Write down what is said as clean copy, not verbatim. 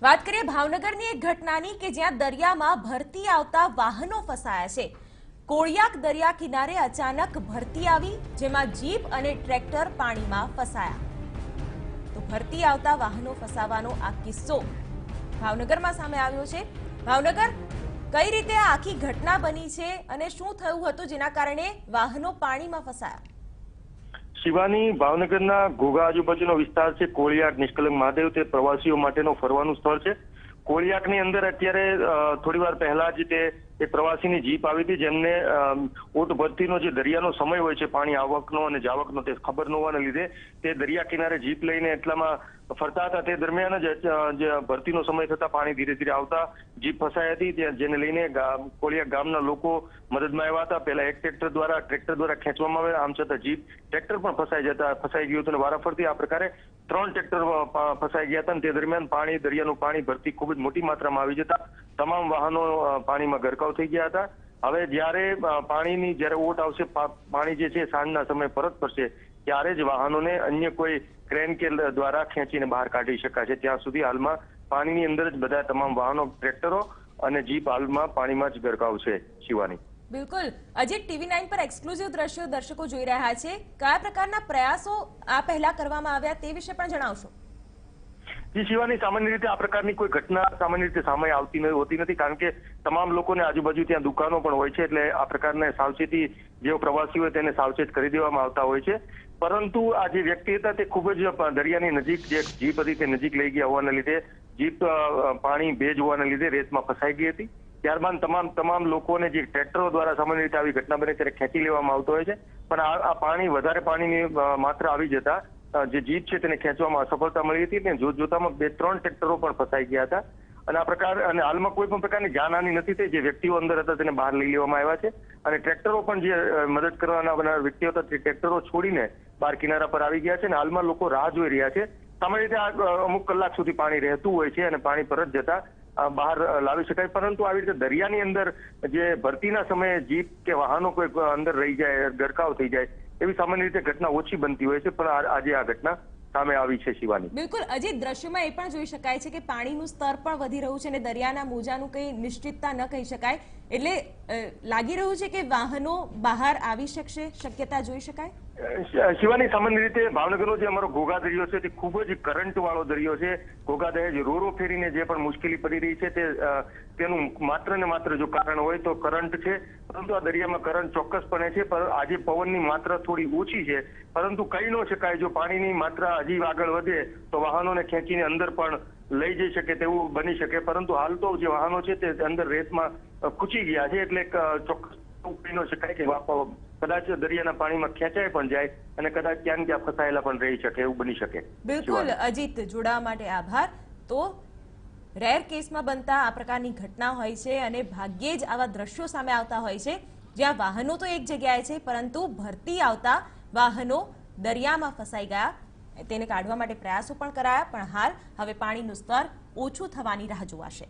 વાત કરીએ ભાવનગરની એક ઘટનાની કે જ્યાં દરિયામાં ભરતી આવતા વાહનો ફસાયા છે। કોળિયાક દરિયા કિનારે અચાનક ભરતી આવી, જેમાં જીપ અને ટ્રેક્ટર પાણીમાં ફસાયા। તો ભરતી આવતા વાહનો ફસાવાનો આ કિસ્સો ભાવનગરમાં સામે આવ્યો છે। ભાવનગર, કઈ રીતે આ આખી ઘટના બની છે અને શું થયું હતું જેના કારણે વાહનો પાણીમાં ફસાયા? શિવાની, ભાવનગરના ઘોઘા આજુબાજુનો વિસ્તાર છે કોળિયાક નિષ્કલંક મહાદેવ, તે પ્રવાસીઓ માટેનો ફરવાનું સ્થળ છે। કોળિયાકની અંદર અત્યારે થોડી વાર પહેલા જ તે એક પ્રવાસીની જીપ આવી હતી, જેમને ઓટ ભરતીનો જે દરિયાનો સમય હોય છે, પાણી આવકનો અને જાવકનો, તે ખબર ન હોવાને લીધે તે દરિયા કિનારે જીપ લઈને એટલામાં ફરતા હતા। તે દરમિયાન જ ભરતીનો સમય થતા પાણી ધીરે ધીરે આવતા જીપ ફસાઈ હતી, જેને લઈને કોળિયાક ગામના લોકો મદદમાં આવ્યા હતા। પહેલા એક ટ્રેક્ટર દ્વારા ખેંચવામાં આવ્યા, આમ છતાં જીપ ટ્રેક્ટર પણ ફસાઈ ગયું હતું અને વારાફરતી આ પ્રકારે 3 ટ્રેક્ટર ફસાઈ ગયા હતા। તે દરમિયાન દરિયાનું પાણી ભરતી ખૂબ જ મોટી માત્રામાં આવી જતા તમામ વાહનો પાણીમાં ગરકાવ થઈ ગયા હતા। હવે જ્યારે પાણીની ઓટ આવશે, પાણી જે છે સાંજના સમયે પરત ફરશે, ત્યારે જ વાહનોને અન્ય કોઈ ક્રેન કે દ્વારા ખેંચીને બહાર કાઢી શકાશે। ત્યાં સુધી હાલમાં પાણીની અંદર જ બધા તમામ વાહનો, ટ્રેક્ટરો અને જીપ હાલમાં પાણીમાં જ ગરકાવ છે। શિવાની, બિલકુલ અજીત, TV9 પર એક્સક્લુઝિવ દ્રશ્યો દર્શકો જોઈ રહ્યા છે। કયા પ્રકારના પ્રયાસો આ પહેલા કરવામાં આવ્યા તે વિશે પણ જણાવશો? જી શિવાની, સામાન્ય રીતે આ પ્રકારની કોઈ ઘટના સામાન્ય રીતે સામે હોતી નથી, કારણ કે તમામ લોકોને આજુબાજુ ત્યાં દુકાનો પણ હોય છે, એટલે આ પ્રકારના સાવચેતી જેઓ પ્રવાસી હોય તેને સાવચેત કરી દેવામાં આવતા હોય છે। પરંતુ આ જે વ્યક્તિ હતા તે ખૂબ જ દરિયાની નજીક જે જીપ હતી તે નજીક લઈ ગયા હોવાના લીધે જીપ પાણી ભેજ હોવાના લીધે રેતમાં ફસાઈ ગઈ હતી। ત્યારબાદ તમામ લોકોને જે ટ્રેક્ટરો દ્વારા સામાન્ય રીતે આવી ઘટના બને ત્યારે ખેંચી લેવામાં આવતો હોય છે, પણ આ વધારે પાણીની માત્રા આવી જતા જે જીપ છે તેને ખેંચવામાં અસફળતા મળી હતી અને જોતજોતામાં 2-3 ટ્રેક્ટરો પણ ફસાઈ ગયા હતા અને હાલમાં કોઈ પણ પ્રકારની જાનહાની નથી થઈ। જે વ્યક્તિઓ અંદર હતા તેને બહાર લઈ લેવામાં આવ્યા છે અને ટ્રેક્ટરો પણ જે મદદ કરવાના વ્યક્તિઓ હતા તે ટ્રેક્ટરો છોડીને બહાર કિનારા પર આવી ગયા છે અને હાલમાં લોકો રાહ જોઈ રહ્યા છે। સામાન્ય રીતે અમુક કલાક સુધી પાણી રહેતું હોય છે અને પાણી પરત જતા બહાર લાવી શકાય, પરંતુ આવી રીતે દરિયાની અંદર જે ભરતીના સમયે જીપ કે વાહનો કોઈ અંદર રહી જાય, ગરકાવ થઈ જાય, એવી સામાન્ય રીતે ઘટના ઓછી બનતી હોય છે, પણ આજે આ ઘટના સામે આવી છે। શિવાની, બિલકુલ અજીત, દ્રશ્યમાં એ પણ જોઈ શકાય છે કે પાણીનું સ્તર પણ વધી રહ્યું છે અને દરિયાના મોજાનું કંઈ નિશ્ચિતતા ન કહી શકાય, એટલે લાગી રહ્યું છે કે વાહનો બહાર આવી શકશે, શક્યતા જોઈ શકાય? શિવાની, સામાન્ય રીતે ભાવનગરનો જે અમારો ઘોઘા દરિયો છે તે ખૂબ જ કરંટ વાળો દરિયો છે। ઘોઘા દહેજ રોરો ફેરીને જે પણ મુશ્કેલી પડી રહી છે તેનું માત્ર ને માત્ર જો કારણ હોય તો કરંટ છે, પરંતુ આ દરિયામાં કરંટ ચોક્કસપણે છે, પણ આજે પવનની માત્રા થોડી ઓછી છે, પરંતુ કહી ન શકાય જો પાણીની માત્રા હજી આગળ વધે તો વાહનોને ખેંચીને અંદર પણ લઈ જઈ શકે તેવું બની શકે, પરંતુ હાલ તો જે વાહનો છે તે અંદર રેતમાં ખૂંચી ગયા છે, એટલે ચોક્કસ કહી ન શકાય કે કદાચ દરિયાના પાણીમાં ખેંચાઈ પણ જાય અને કદાચ ત્યાં ફસાયેલા પણ રહી શકે, એવું બની શકે। બિલકુલ અજીત, જોડાવા માટે આભાર। તો રેર કેસમાં બનતા આ પ્રકારની ઘટના હોય છે અને ભાગ્યે જ આવા દ્રશ્યો સામે આવતા હોય છે જ્યાં વાહનો તો એક જગ્યાએ છે, પરંતુ ભરતી આવતા વાહનો દરિયામાં ફસાઈ ગયા। તેને કાઢવા માટે પ્રયાસો પણ કરાયા, પણ હાલ હવે પાણીનું સ્તર ઓછું થવાની રાહ જોવાશે।